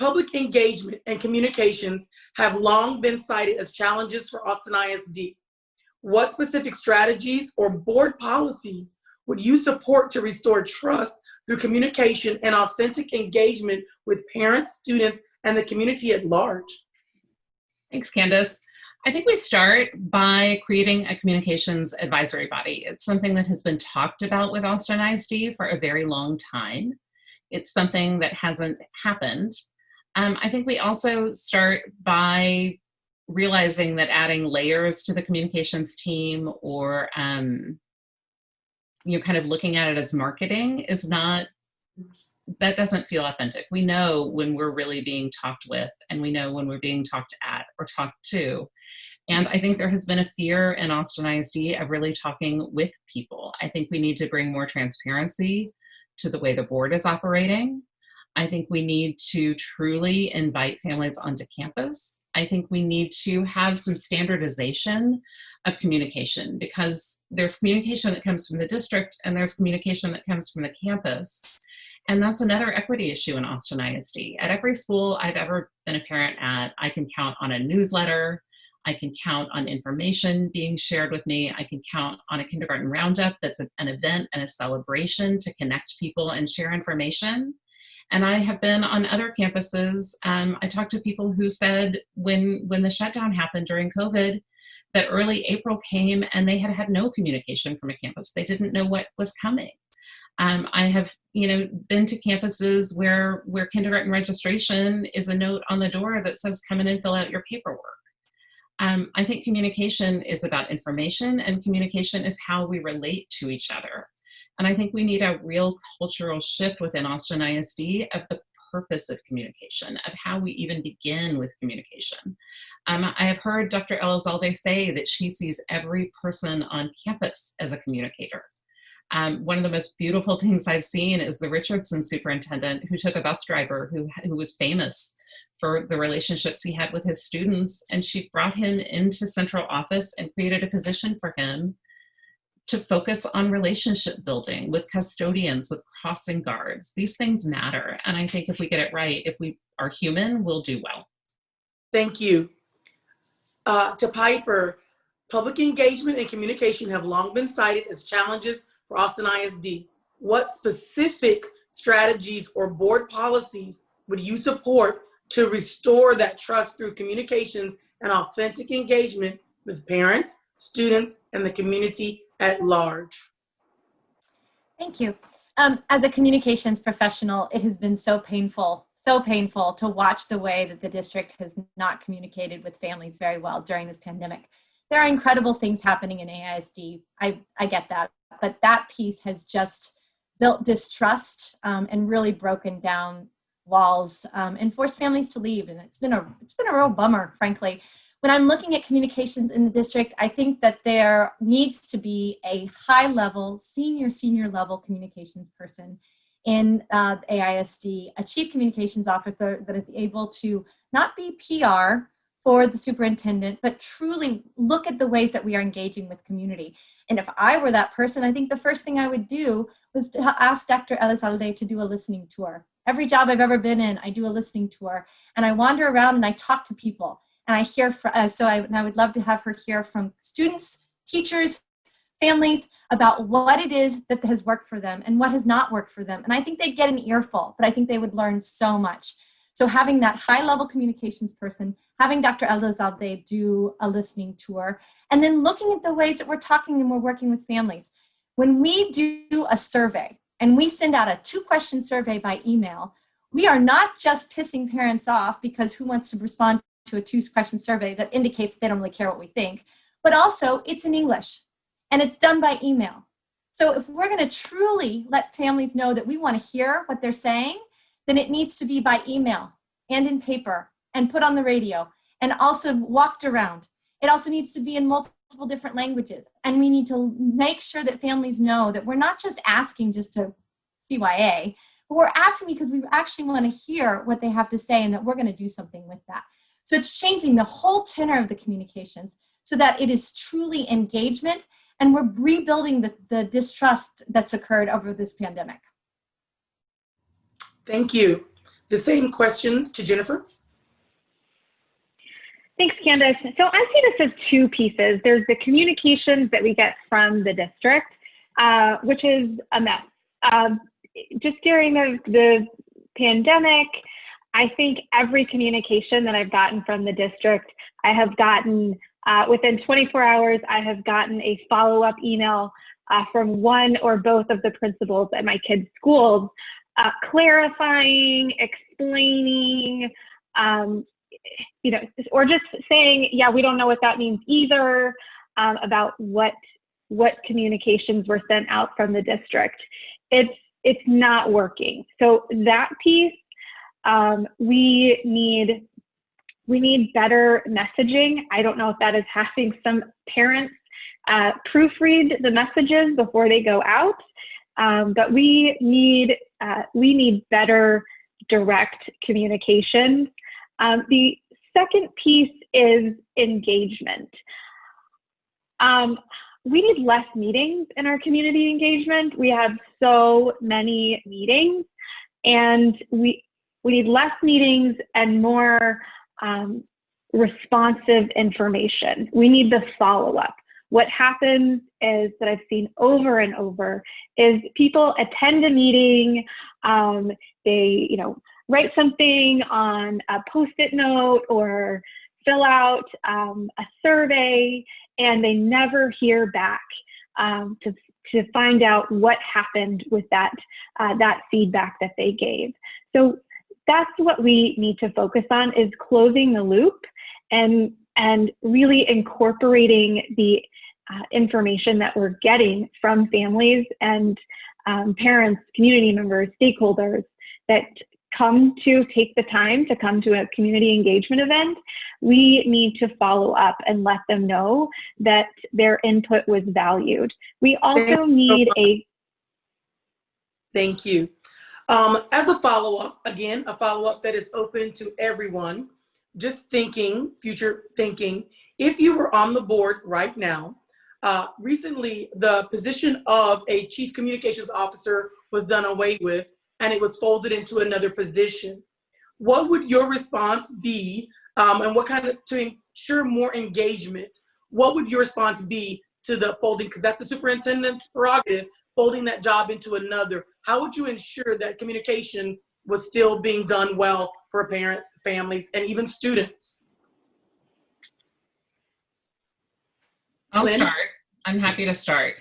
Public engagement and communications have long been cited as challenges for Austin ISD. What specific strategies or board policies would you support to restore trust through communication and authentic engagement with parents, students, and the community at large? Thanks, Candace. I think we start by creating a communications advisory body. It's something that has been talked about with Austin ISD for a very long time. It's something that hasn't happened. I think we also start by realizing that adding layers to the communications team or kind of looking at it as marketing is not, that doesn't feel authentic. We know when we're really being talked with, and we know when we're being talked at or talked to. And I think there has been a fear in Austin ISD of really talking with people. I think we need to bring more transparency to the way the board is operating. I think we need to truly invite families onto campus. I think we need to have some standardization of communication, because there's communication that comes from the district and there's communication that comes from the campus. And that's another equity issue in Austin ISD. At every school I've ever been a parent at, I can count on a newsletter. I can count on information being shared with me. I can count on a kindergarten roundup that's an event and a celebration to connect people and share information. And I have been on other campuses. I talked to people who said when the shutdown happened during COVID, that early April came and they had no communication from a campus. They didn't know what was coming. I have, been to campuses where kindergarten registration is a note on the door that says, come in and fill out your paperwork. I think communication is about information, and communication is how we relate to each other. And I think we need a real cultural shift within Austin ISD of the purpose of communication, of how we even begin with communication. I have heard Dr. Elizalde say that she sees every person on campus as a communicator. One of the most beautiful things I've seen is the Richardson superintendent, who took a bus driver who was famous for the relationships he had with his students, and she brought him into central office and created a position for him to focus on relationship building with custodians, with crossing guards. These things matter. And I think if we get it right, if we are human, we'll do well. Thank you. To Piper, public engagement and communication have long been cited as challenges for Austin ISD. What specific strategies or board policies would you support to restore that trust through communications and authentic engagement with parents, students, and the community at large? Thank you. As a communications professional, it has been so painful to watch the way that the district has not communicated with families very well during this pandemic. There are incredible things happening in AISD. I get that, but that piece has just built distrust and really broken down walls and forced families to leave. And it's been a real bummer, frankly. When I'm looking at communications in the district, I think that there needs to be a high-level, senior level communications person in AISD, a chief communications officer that is able to not be PR for the superintendent, but truly look at the ways that we are engaging with community. And if I were that person, I think the first thing I would do was to ask Dr. Elizalde to do a listening tour. Every job I've ever been in, I do a listening tour, and I wander around and I talk to people. And I hear from, and I would love to have her hear from students, teachers, families about what it is that has worked for them and what has not worked for them. And I think they'd get an earful, but I think they would learn so much. So having that high-level communications person, having Dr. Elizalde do a listening tour, and then looking at the ways that we're talking and we're working with families. When we do a survey and we send out a 2-question survey by email, we are not just pissing parents off because who wants to respond to a 2-question survey that indicates they don't really care what we think, but also it's in English and it's done by email. So if we're going to truly let families know that we want to hear what they're saying, then it needs to be by email and in paper and put on the radio and also walked around. It also needs to be in multiple different languages. And we need to make sure that families know that we're not just asking just to CYA, but we're asking because we actually want to hear what they have to say and that we're going to do something with that. So it's changing the whole tenor of the communications so that it is truly engagement, and we're rebuilding the distrust that's occurred over this pandemic. Thank you. The same question to Jennifer. Thanks, Candace. So I see this as two pieces. There's the communications that we get from the district, which is a mess. Just during the pandemic, I think every communication that I've gotten from the district, I have gotten, within 24 hours, I have gotten a follow-up email from one or both of the principals at my kids' schools, clarifying, explaining, or just saying, yeah, we don't know what that means either, about what communications were sent out from the district. It's not working. So that piece, we need better messaging. I don't know if that is having some parents proofread the messages before they go out, but we need better direct communication. The second piece is engagement. We need less meetings in our community engagement. We have so many meetings, and we need less meetings and more responsive information. We need the follow-up. What happens is that I've seen over and over is people attend a meeting, they write something on a Post-it note or fill out a survey, and they never hear back to find out what happened with that feedback that they gave. So that's what we need to focus on, is closing the loop and really incorporating the information that we're getting from families and parents, community members, stakeholders that come to take the time to come to a community engagement event. We need to follow up and let them know that their input was valued. We also need Thank you. As a follow-up, again, a follow-up that is open to everyone, just thinking, future thinking, if you were on the board right now, recently the position of a chief communications officer was done away with, and it was folded into another position. What would your response be, and what kind of, to ensure more engagement, what would your response be to the folding? Because that's the superintendent's prerogative, folding that job into another. How would you ensure that communication was still being done well for parents, families, and even students? I'll Lynn? start. I'm happy to start.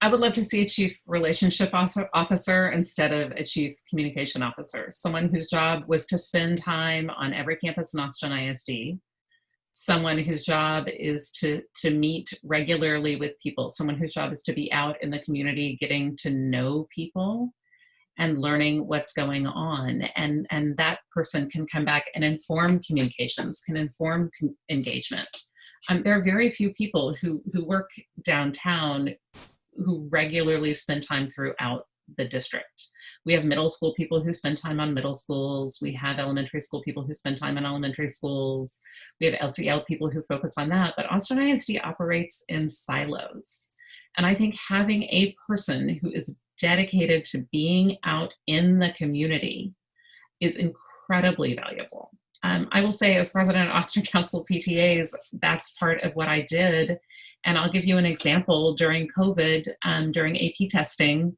I would love to see a chief relationship officer instead of a chief communication officer, someone whose job was to spend time on every campus in Austin ISD, someone whose job is to meet regularly with people, someone whose job is to be out in the community getting to know people and learning what's going on. And that person can come back and inform communications, can inform engagement. There are very few people who work downtown who regularly spend time throughout the district. We have middle school people who spend time on middle schools. We have elementary school people who spend time on elementary schools. We have LCL people who focus on that, but Austin ISD operates in silos. And I think having a person who is dedicated to being out in the community is incredibly valuable. I will say, as president of Austin Council of PTAs, that's part of what I did. And I'll give you an example. During COVID, during AP testing,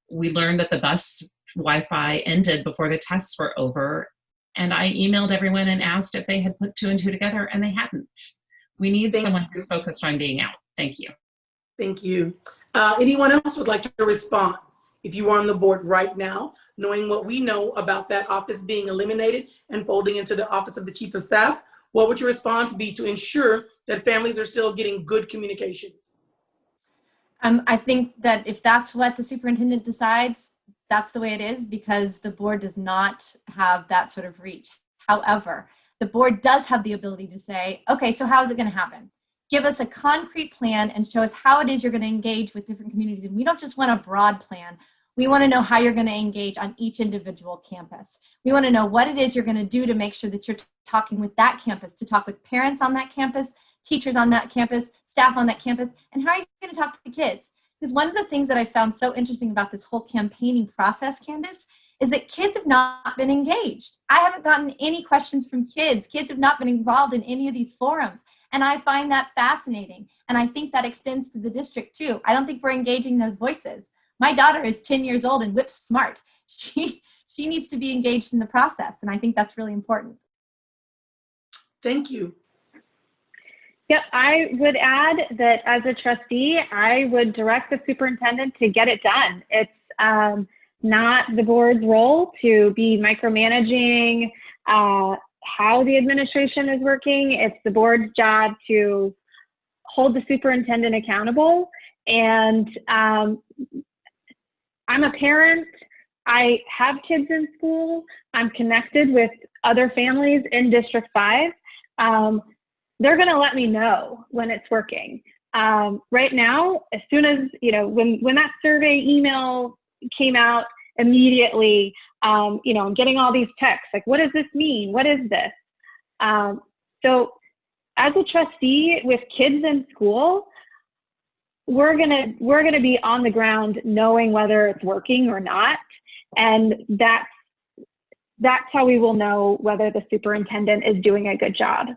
we learned that the bus Wi-Fi ended before the tests were over. And I emailed everyone and asked if they had put 2 and 2 together, and they hadn't. We need someone who's focused on being out. Thank you. Thank you. Anyone else would like to respond? If you are on the board right now, knowing what we know about that office being eliminated and folding into the office of the chief of staff, what would your response be to ensure that families are still getting good communications? I think that if that's what the superintendent decides, that's the way it is, because the board does not have that sort of reach. However, the board does have the ability to say, okay, so how is it going to happen? Give us a concrete plan and show us how it is you're going to engage with different communities. And we don't just want a broad plan. We want to know how you're going to engage on each individual campus. We want to know what it is you're going to do to make sure that you're talking with that campus, to talk with parents on that campus, teachers on that campus, staff on that campus, and how are you going to talk to the kids? Because one of the things that I found so interesting about this whole campaigning process, Candace, is that kids have not been engaged. I haven't gotten any questions from kids. Kids have not been involved in any of these forums. And I find that fascinating. And I think that extends to the district too. I don't think we're engaging those voices. My daughter is 10 years old and whip smart. She needs to be engaged in the process. And I think that's really important. Thank you. Yep, I would add that as a trustee, I would direct the superintendent to get it done. It's not the board's role to be micromanaging how the administration is working. It's the board's job to hold the superintendent accountable. And I'm a parent. I have kids in school. I'm connected with other families in District 5. They're going to let me know when it's working. Right now, as soon as, when that survey email came out, immediately, I'm getting all these texts, like, what does this mean? What is this? So as a trustee with kids in school, we're gonna be on the ground knowing whether it's working or not. And that's how we will know whether the superintendent is doing a good job.